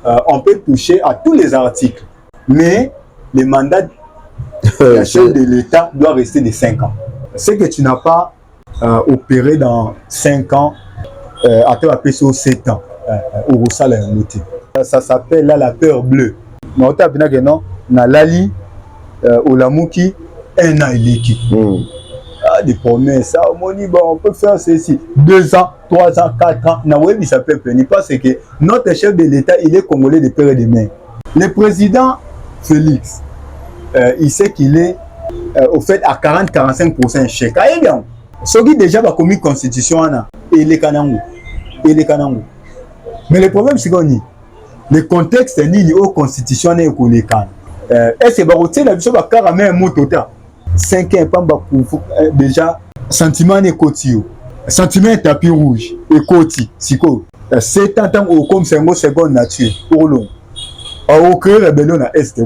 on peut toucher à tous les articles. Mais le mandat du chef de l'État doit rester de 5 ans. Ce que tu n'as pas opéré dans 5 ans, à te rappeler sur 7 ans, au salaire noté. Ça s'appelle là la peur bleue. Mais on t'a bien que non, na lali, au lamouki, 1 an et l'équipe. Des promesses, on peut faire ceci. 2 ans, 3 ans, 4 ans. Oui, ça peut venir parce que notre chef de l'État, il est congolais de père et de mère. Le président Félix, il sait qu'il est au fait à 40-45% chèque. Ah, bien. Ce qui déjà va commis constitution, et les Kanangou. Mais le problème, c'est qu'on dit, le contexte est ni au constitution et au lécan. Est-ce que la vision va carrément un mot total? 5 ans, déjà, sentiment est côté. Sentiment est tapis rouge. Et côté, c'est quoi? 7 ans, comme 5 secondes nature, pour long. Au créer rébellion à Est.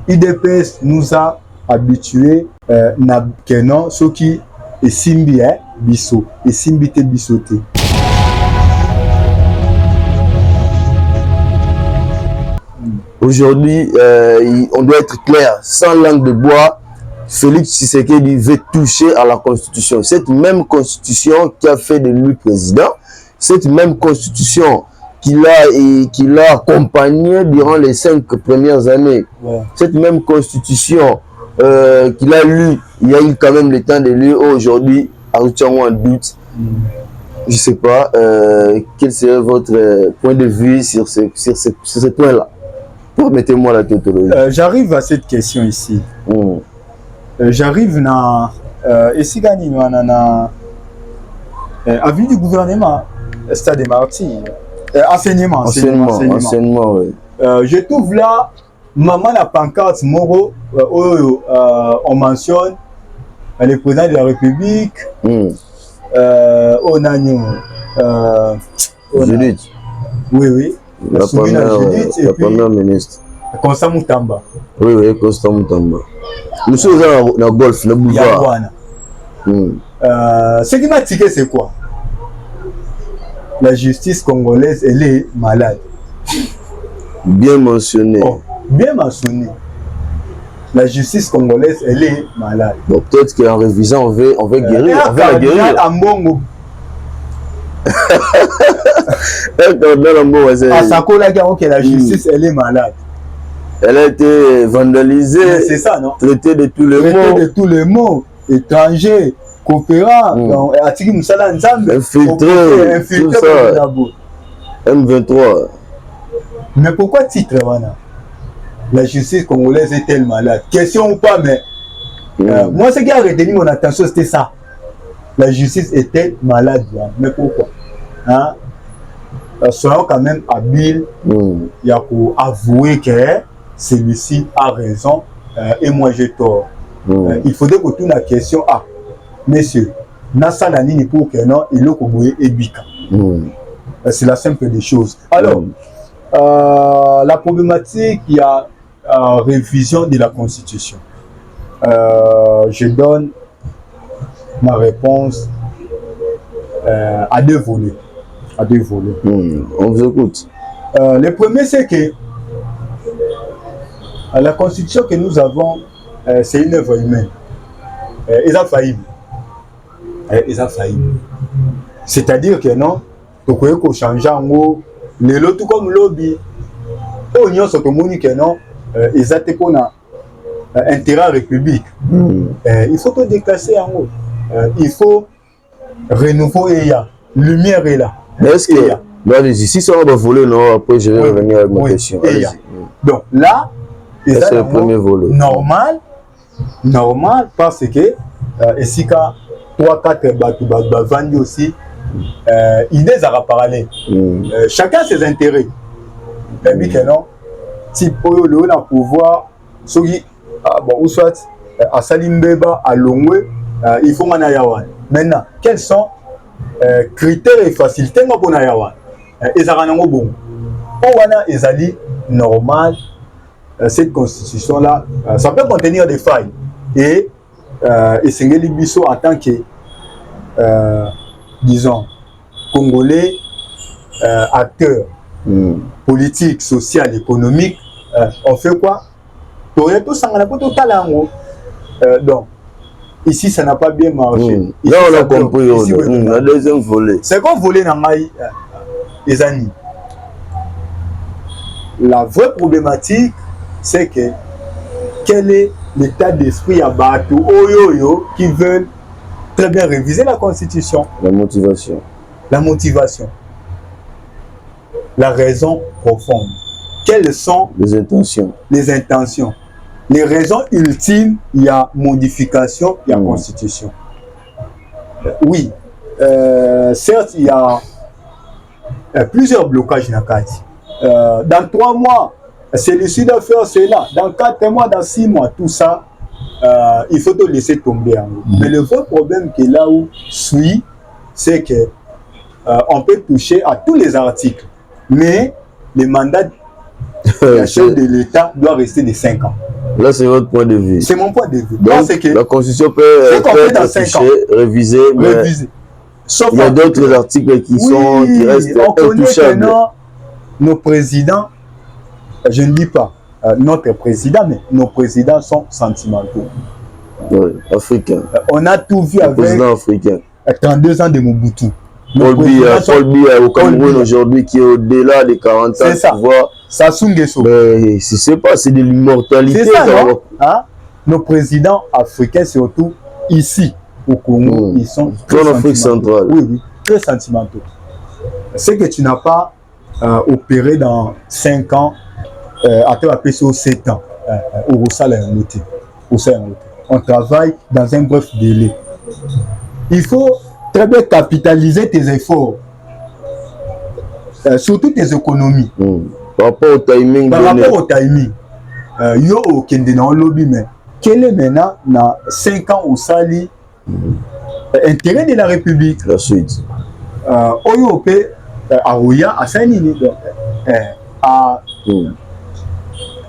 IDPS nous a habitués que non, ceux qui est simbi, biso, et simbi te bisoté. Aujourd'hui, on doit être clair, sans langue de bois. Félix Tshisekedi veut toucher à la Constitution. Cette même Constitution qui a fait de lui président, cette même Constitution qu'il a accompagné durant les 5 premières années, cette même Constitution qu'il a lu, il y a eu quand même le temps de lire. Aujourd'hui, ajoutons un doute. Je ne sais pas, quel serait votre point de vue sur ce point-là? Permettez-moi la tautologie. J'arrive à cette question ici. J'arrive à ici gagné na avis du gouvernement Stade des Martyrs. Enseignement, oui. Je trouve là maman la pancarte Moro on mentionne le président de la République Onagno Judith. Oui. La première ministre. Constant Moutamba. Oui, Constant Moutamba. Nous sommes dans le golf, le boulevard. Ce qui m'a tiqué, c'est quoi? La justice congolaise, elle est malade. Bien mentionné. Bien mentionné. La justice congolaise, elle est malade. Bon, peut-être qu'en révisant, on veut guérir. On veut la guérir. À Sakola, la justice, elle est malade. Elle a été vandalisée. C'est ça, non? Traitée de tous les mots. Traitée de tous les mots. Étrangers, coopérants, infiltrés, tout ça. M23. Mais pourquoi titre, voilà? La justice congolaise est-elle malade? Question ou pas, mais moi, ce qui a retenu mon attention, c'était ça. La justice est-elle malade? Mais pourquoi? Soyons quand même habiles. Il y a pour avouer que celui-ci a raison et moi j'ai tort. Il faudrait que toute la question messieurs, Nasa Lanini pour que non, il est et Bika. C'est la simple des choses. Alors, la problématique, il y a révision de la Constitution. Je donne ma réponse à 2 volets. On vous écoute. Le premier, c'est que la Constitution que nous avons, c'est une œuvre humaine. Ils ont failli. C'est-à-dire que non, tu peux changer en haut, les lots tout comme lobby. On y a ce que non, ils ont pour intérêt à la République. Il faut te déclasser en haut. Il faut renouveler. Lumière est là. Est-ce que si ça va voler, non, après je vais revenir avec ma question. Donc là, c'est le premier volet. Normal parce que ici, 3-4 bateaux vendus aussi, idées à parler. Chacun ses intérêts. Et puis que non, si pour le pouvoir, ou soit à Salimbeba, à Longwe, il faut en avoir. Maintenant, quels sont critères et facilités pour Nayawan? Ils ont bon. Ils ont dit normal. Cette constitution-là, ça peut contenir des failles. Et Sengeli Bisso en tant que, disons, Congolais, acteur politique, sociale, économique, on fait quoi? Donc, ici, ça n'a pas bien marché. Ici, là, on a compris. Le deuxième volet. C'est qu'on voulait dans les années. La vraie problématique, c'est que quel est l'état d'esprit à Batou Oyoyo qui veulent très bien réviser la Constitution? La motivation. La motivation. La raison profonde. Quelles sont les intentions? Les intentions. Les raisons ultimes, il y a modification, il y a Constitution. Oui, certes, il y a plusieurs blocages dans dans 3 mois, celui-ci doit faire cela. Dans 4 mois, dans 6 mois, tout ça, il faut te laisser tomber. Mais le vrai problème qui est là où suit, c'est que on peut toucher à tous les articles. Mais les mandats du chef de l'État doit rester de 5 ans. Là, c'est votre point de vue. C'est mon point de vue. Donc, que la Constitution peut être touchée, révisée, mais sauf il y a d'autres articles qui restent intouchables. Nos présidents, je ne dis pas notre président, mais nos présidents sont sentimentaux. Oui, africains. On a tout vu avec président africain. 32 ans de Mobutu. Paul Biya au Cameroun aujourd'hui qui est au-delà des 40 ans. C'est ça. Sassou Nguesso. Mais je sais pas, c'est de l'immortalité. C'est ça, non? Nos présidents africains, surtout ici, au Congo, ils sont très en Afrique centrale. Oui, très sentimentaux. C'est que tu n'as pas opéré dans 5 ans, à te rappeler sur 7 ans, au on travaille dans un bref délai. Il faut très bien capitaliser tes efforts, surtout tes économies. Par rapport au timing. Par rapport au timing. Yo au kende na lobby, mais quel est maintenant dans 5 ans au sali intérêt de la République? La suite. Oyo pe Aouya à Saint-Nini, à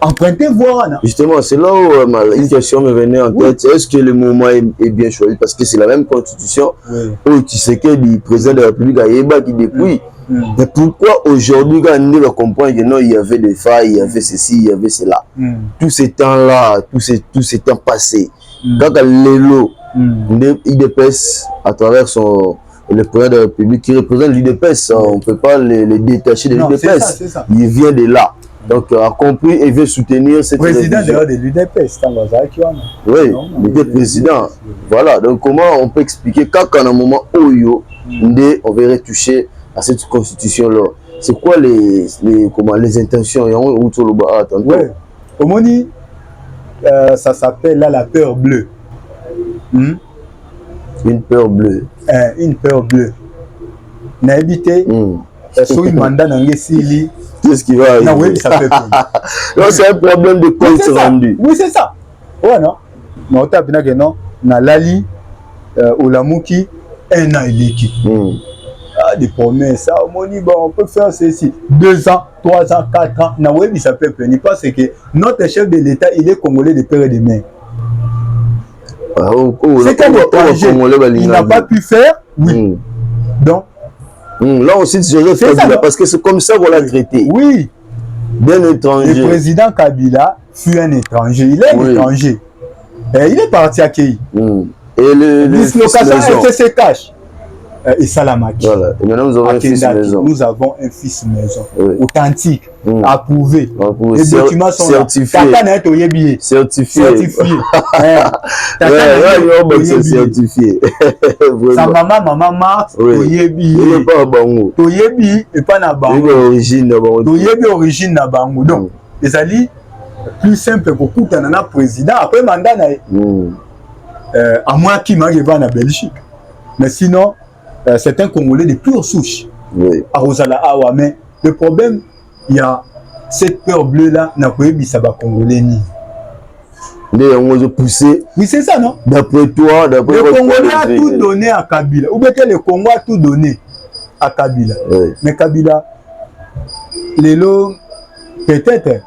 emprunter voir. Justement, c'est là où une question me venait en tête. Est-ce que le moment est bien choisi? Parce que c'est la même constitution où tu sais que le président de la République a Yeba qui depuis. Mais pourquoi aujourd'hui, quand on va comprendre que non, il y avait des failles, il y avait ceci, il y avait cela. Tous ces temps-là, tous ces temps passés, quand l'élo, l'IDPS, à travers le président de la République qui représente l'IDPS, on ne peut pas les détacher de l'IDPS. Il vient de là. Donc, a compris et veut soutenir cette président de l'UDPS, oui, il était président. Voilà, donc comment on peut expliquer quand à un moment où on verrait toucher à cette constitution-là? C'est quoi les intentions? Oui, au Moni, ça s'appelle là la peur bleue. Une peur bleue. Une peur bleue. N'a habité sur une mandat dans les Sili. Qu'est-ce qui va arriver? Oui, ça fait non, c'est un problème de compte rendu. Oui, c'est ça. Ouais, non. Mais on t'a bien que non. Na Lali, Olamuki, un an et demi. Des promesses. Ça, on peut faire ceci. 2 ans, 3 ans, 4 ans. Na oui, ça peut venir parce que notre chef de l'État, il est congolais de père et de mère. C'est qu'un étranger, il n'a pas pu faire. Oui. Donc, là aussi, Joseph Kabila, parce que c'est comme ça qu'on l'a traité. Oui. D'un étranger. Le président Kabila fut un étranger. Il est un étranger. Et il est parti accueillir. Et le dislocation FCC cash. Et Salamaki. Voilà. Et maintenant, nous avons un fils maison. Nous avons un fils maison. Authentique. Approuvé. Les documents sont certifiés. Certifié. Certifié. Sa maman Marx. Toyebi. Et pas na bango. Toyebi origine na bango. Donc, les alliés plus simple pour tout un président. Après mandat, à moins qu'il m'arrive en Belgique. Mais sinon, c'est un Congolais de pure souche. À Rosala Awa. Mais le problème, il y a cette peur bleue là, n'a pas eu ça va Congolais ni. On va pousser. Oui, c'est ça, non? D'après toi, le Congolais a tout donné à Kabila. Ou bien que le Congo a tout donné à Kabila. Mais Kabila, les lots, peut-être,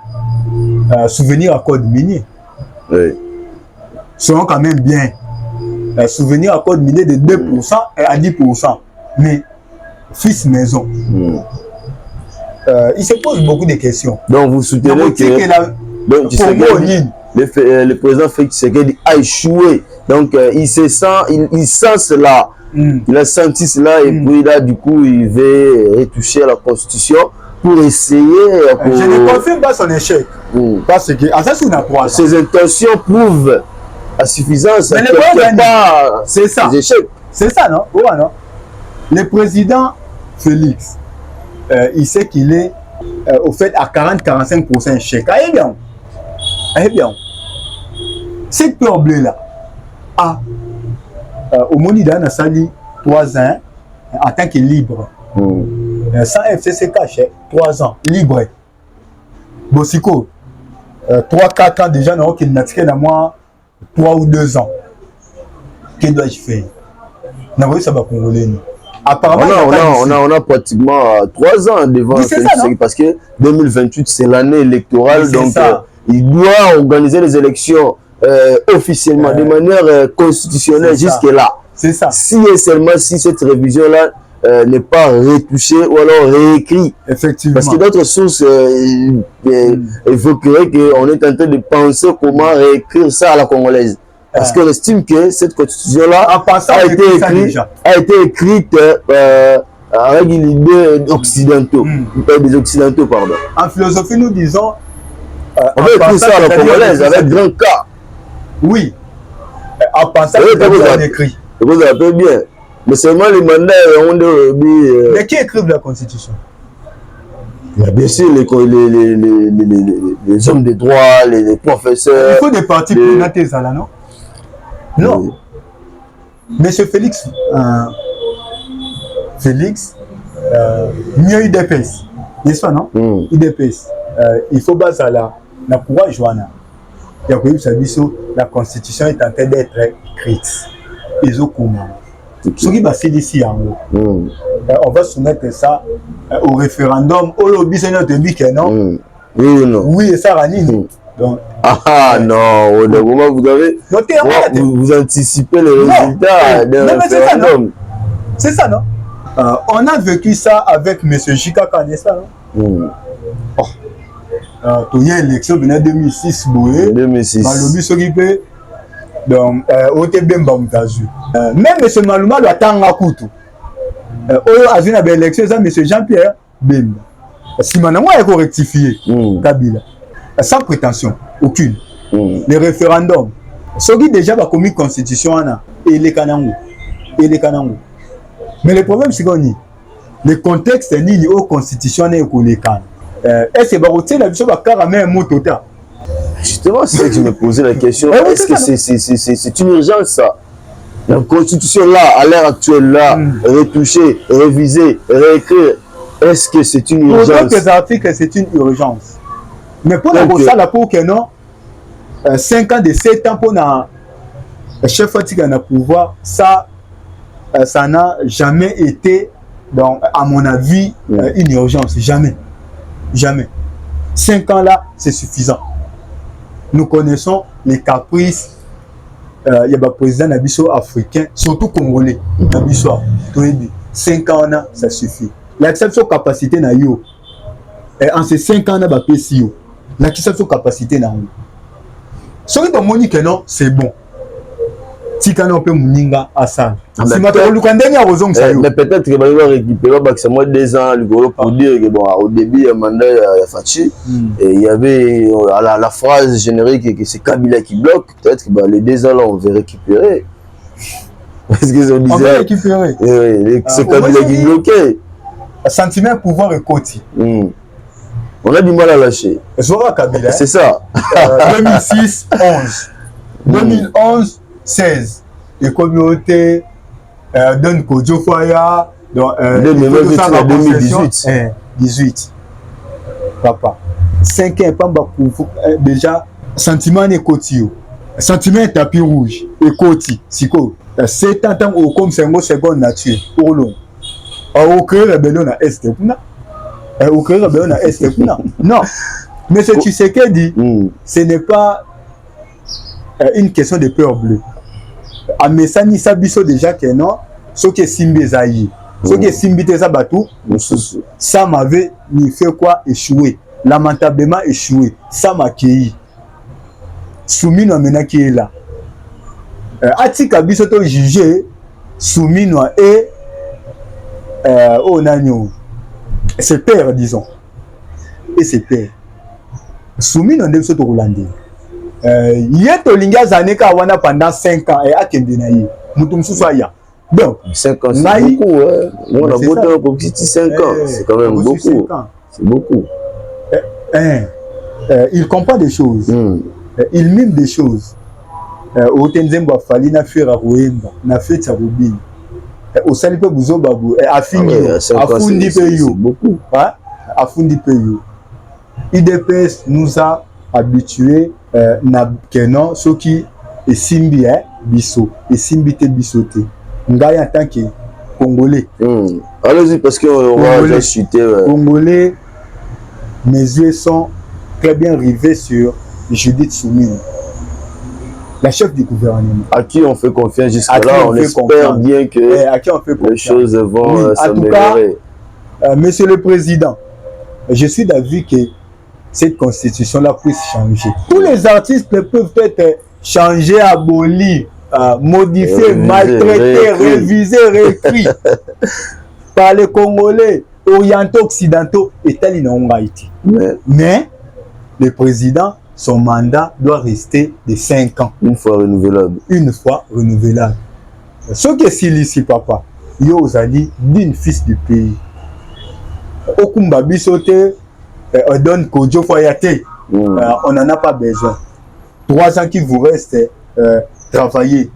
souvenir à code minier. Seront quand même bien. Souvenir à code minier de 2% et à 10%. Mais fils maison. il se pose beaucoup de questions. Donc vous soutenez que le président Félix Tshisekedi a échoué. Donc il se sent, il sent cela. Il a senti cela et puis là du coup il veut retoucher à la constitution pour essayer. Je ne confirme pas son échec. Parce que ses intentions prouvent à suffisance. Mais c'est ça. C'est ça, non? Ouais, non? Le président Félix, il sait qu'il est au fait à 40-45% échec. Eh bien. Cette peuple-là a au Monida na sali 3 ans en tant que libre. Sans FCC caché 3 ans libre. Bosiko 3-4 ans déjà non qu'il n'a tiré dans moi 3 ou 2 ans. Que dois-je faire? N'a pas ça va congolais. Apparemment on a pratiquement 3 ans devant oui, ça, parce que 2028 c'est l'année électorale oui, donc il doit organiser les élections officiellement de manière constitutionnelle jusque là. C'est ça. Si et seulement si cette révision là n'est pas retouchée ou alors réécrite. Effectivement. Parce que d'autres sources évoqueraient qu'on est en train de penser comment réécrire ça à la congolaise. Parce qu'on estime que cette constitution-là a été écrite avec l'idée occidentaux, des occidentaux, pardon. En philosophie, nous disons... on va écrire ça à la congolaise avec grand K. Oui. En pensant que c'est écrit. Vous vous rappelez bien. Mais seulement les mandats ont mais qui écrivent la constitution? Bien sûr, les hommes de droit, les professeurs... Il faut des partis pour noter ça là, non? Non. Oui. Monsieur Félix, mieux IDPS, n'est-ce pas, non? IDPS, il faut baser là, la courage, Joana. Il y a la constitution est en train d'être écrite. Ils ont comment? Ce qui va se ici en haut. On va soumettre ça au référendum. Au lobby, c'est notre but, non? Oui ou non? Oui, et ça, Rani. Donc, non, au moment vous avez vous anticipez les résultats d'un référendum. C'est ça, non? On a vécu ça avec M. Jikaka, n'est-ce pas, non? Il y a une élection en 2006, 2006. Malobi s'occupe donc OTB Mbamutazu. Même M. Malouma doit attendre à Koutou. A vu une élection, c'est M. Jean-Pierre Bemba. Si maintenant il faut rectifier Kabila. Sans prétention, aucune. Les référendums. Ce qui déjà va commis constitution, et les Kanangou. Mais le problème, c'est qu'on dit, le contexte est lié aux constitutions et aux Kanangou. Est-ce que Baroutier la vision va carrément un mot total? Justement, c'est ça que je me posais la question. Est-ce que c'est une urgence, ça? La constitution là, à l'heure actuelle là, retoucher, réviser, réécrire, est-ce que c'est une urgence? Pour d'autres articles, c'est une urgence. Mais pour la ça, là, pour que non, 5 ans de 7 ans pour le chef fatigue à pouvoir, ça n'a jamais été, donc, à mon avis, une urgence. Jamais. 5 ans là, c'est suffisant. Nous connaissons les caprices. Il y a des présidents nabiso africains, surtout congolais. Nabiso, 5 ans là, ça suffit. L'exception capacité na yo. Et en ces 5 ans là, PCO. L'exception capacité na yo. Ce qui est monique non, c'est bon. Si on peut mouninga à ça. Mais peut-être que va récupérer maximum 2 ans pour dire que bon, au début il y a mandat Fachi et il y avait la phrase générique que c'est Kabila qui bloque. Peut-être que les 2 ans là on va récupérer. Parce que on disait. On va récupérer. C'est Kabila qui bloquait. Sentiment pouvoir et côté. On a du mal à lâcher. C'est ça. 2006, 11. 2011, 16. Les communautés donnent Kodjo Faya. 2018. 18. Papa. 5 ans, déjà, sentiment est côté. Sentiment est tapis rouge. Et côté. C'est quoi? 7 ans, comme 5 secondes nature. Pour long. Au créer la belle à Est. Non. Mais ce que tu sais qu'elle dit, ce n'est pas une question de peur bleue. A Messani Sabiso déjà que non, ce qui est Simbi Zayi, ce qui est Simbi Tezabatou, ça m'avait ni fait quoi? Échoué. Lamentablement échoué. Ça m'a accueilli. Soumino maintenant qui est là. Atika bisoto jugé Soumino et Onanyo. Ses pères, disons. Et ses pères. Soumino ne bisoto Rolandais. Yeto linga zaneka wana pendant 5 ans et akende na ye. Mutumsu soya. Donc 5 ans c'est beaucoup hein. On a beau pour petit 5 ans, c'est quand même beaucoup. C'est beaucoup. Il comprend des choses. Il mime des choses. Au Tenzembo Fali na fera Roemba, na fait Sarubin. Au Salipe Bouzo Babou, Afini, Afundi Peyo. Beaucoup. Afundi Peyo. IDPS nous a habitués na Kenon, ceux qui est Simbi, Bisso, et Simbi te Bissote. Ngaï en tant que Congolais. Allez-y, parce qu'on va déjà chuter. Congolais, mes yeux sont très bien rivés sur Judith Soumino, la chef du gouvernement. À qui on fait confiance jusque-là, on espère bien que à qui on fait les choses vont s'améliorer. Monsieur le Président, je suis d'avis que cette constitution-là puisse changer. Tous les artistes peuvent être changés, abolis, modifiés, maltraités, révisés, réécrits par les Congolais, orientaux, occidentaux et tel Haïti. Mais le président, son mandat doit rester de 5 ans. Une fois renouvelable. Une fois renouvelable. Ce qui est ici, papa, yo ozali d'une fils du pays. Okumba bisote, on donne Kodjo Foyate. On n'en a pas besoin. 3 ans qui vous restent, travailler.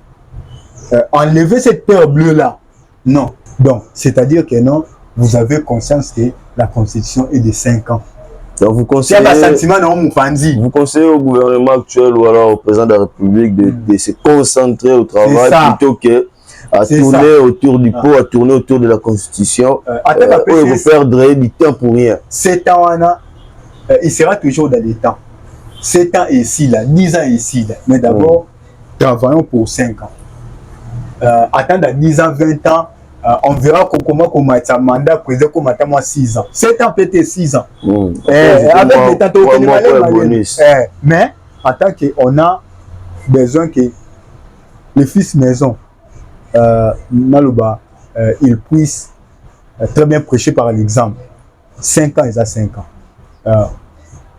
Enlever cette terre bleue-là. Non. Donc, c'est-à-dire que non, vous avez conscience que la constitution est de 5 ans. Donc vous conseillez au gouvernement actuel ou alors au président de la République de se concentrer au travail plutôt que à tourner autour du pot, à tourner autour de la Constitution. Vous perdrez du temps pour rien. 7 ans, il sera toujours dans les temps. 7 ans ici, là, 10 ans ici. Là. Mais d'abord, travaillons pour 5 ans. Attendre 10 ans, 20 ans. On verra comment un mandat président comme 6 ans. 7 ans peut-être 6 ans. Avec les temps, mais en tant qu'on a besoin que les fils maison, ils puissent très bien prêcher par l'exemple. 5 ans, ils ont 5 ans.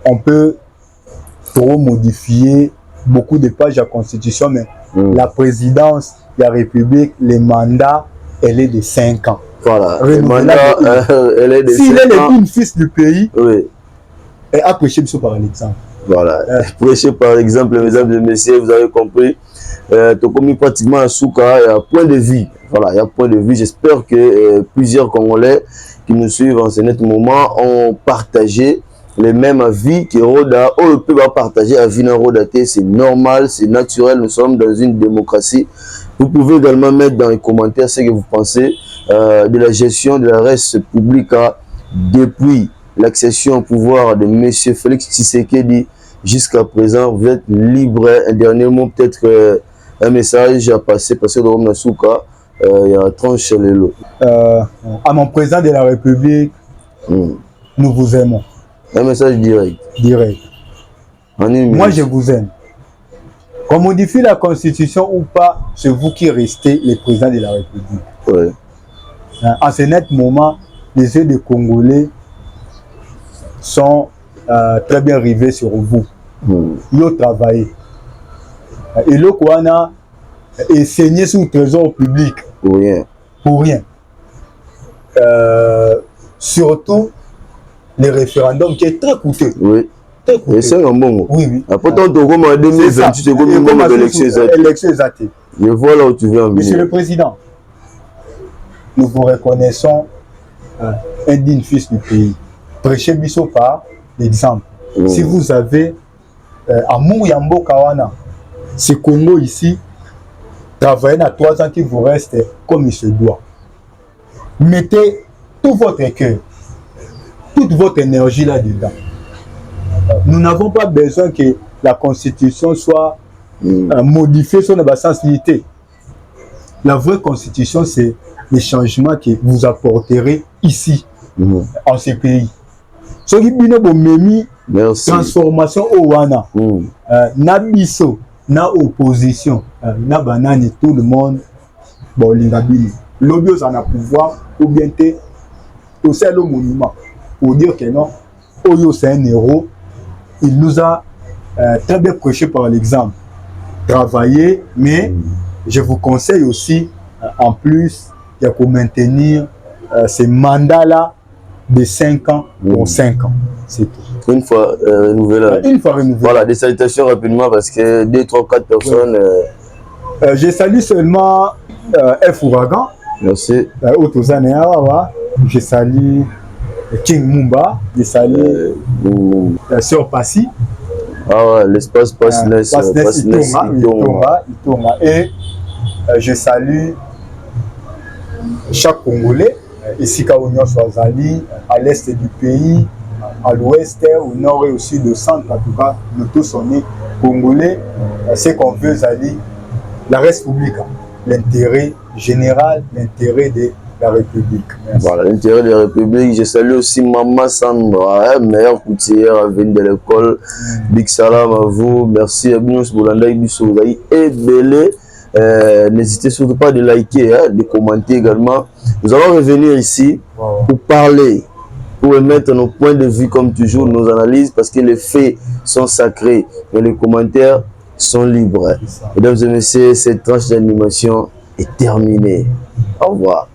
On peut trop modifier beaucoup de pages de la Constitution, mais la présidence de la République, les mandats, elle est de 5 ans. Voilà. Elle est de 5 ans. S'il est une fils du pays, et à prêcher par l'exemple. Voilà. Prêcher par l'exemple, mesdames et messieurs, vous avez compris. Tu commis pratiquement un souka, il y a point de vue. Voilà, il y a point de vue. J'espère que plusieurs Congolais qui nous suivent en ce net moment ont partagé les mêmes avis que Roda. On peut pas partager avis dans Roda, c'est normal, c'est naturel. Nous sommes dans une démocratie. Vous pouvez également mettre dans les commentaires ce que vous pensez de la gestion de la res publique depuis l'accession au pouvoir de M. Félix Tshisekedi jusqu'à présent. Vous êtes libre. Un dernier mot, peut-être un message à passer parce que dans Nasuka, il y a 30 chez les lots. À mon président de la République, nous vous aimons. Un message direct. Direct. Moi, je vous aime. Qu'on modifie la Constitution ou pas, c'est vous qui restez le président de la République. Ouais. En ce net moment, les yeux des Congolais sont très bien rivés sur vous. Ils ont travaillé. Et le Kouana est saigné sous le trésor public. Pour rien. Pour rien. Surtout les référendums qui est très coûteux. Oui. Et c'est un bon mot. Oui, oui. Après, tu as 2028, c'est comme une élection exacte. Je vois là où tu veux en venir. Monsieur le Président, nous vous reconnaissons un digne fils du pays. Prêchez Bisso par l'exemple. Si vous avez amour Yambo Kawana, ce Congo ici, travaillez dans 3 ans qui vous reste comme il se doit. Mettez tout votre cœur, toute votre énergie là-dedans. Nous n'avons pas besoin que la Constitution soit modifiée sur la sensibilité. La vraie Constitution, c'est les changements que vous apporterez ici, en ce pays. soki bino bomemi merci transformation au wana na biso na opposition na banani tout le monde bolinga bino lobi ozana pouvoir ou bien te aussi le monument pour dire que non Oyo c'est un héros, il nous a très bien prêché par l'exemple travailler, mais je vous conseille aussi en plus de maintenir ces mandats-là de 5 ans pour 5 ans. C'est tout. Une fois renouvelé. Une fois renouvelé. Voilà, des salutations rapidement parce que 2, 3, 4 personnes. Je salue seulement F. Ouragan. Merci. Je salue King Mumba. Je salue Sœur Passy. Ah ouais, l'espace Passness. Il tourne. Et je salue chaque Congolais, ici quand on est à l'est du pays, à l'ouest, au nord et au sud, au centre, en tout cas, nous tous on est Congolais. Ce qu'on veut, c'est la République, l'intérêt général, l'intérêt de la République. Merci. Voilà, l'intérêt de la République. Je salue aussi Maman Sandra, meilleure coutière, venue de l'école. Big salam à vous. Merci à Binous Boulanda, Ibissou et Belé. N'hésitez surtout pas de liker, de commenter également. Nous allons revenir ici pour parler, pour émettre nos points de vue comme toujours, nos analyses, parce que les faits sont sacrés, mais les commentaires sont libres. Mesdames et messieurs, cette tranche d'animation est terminée. Au revoir.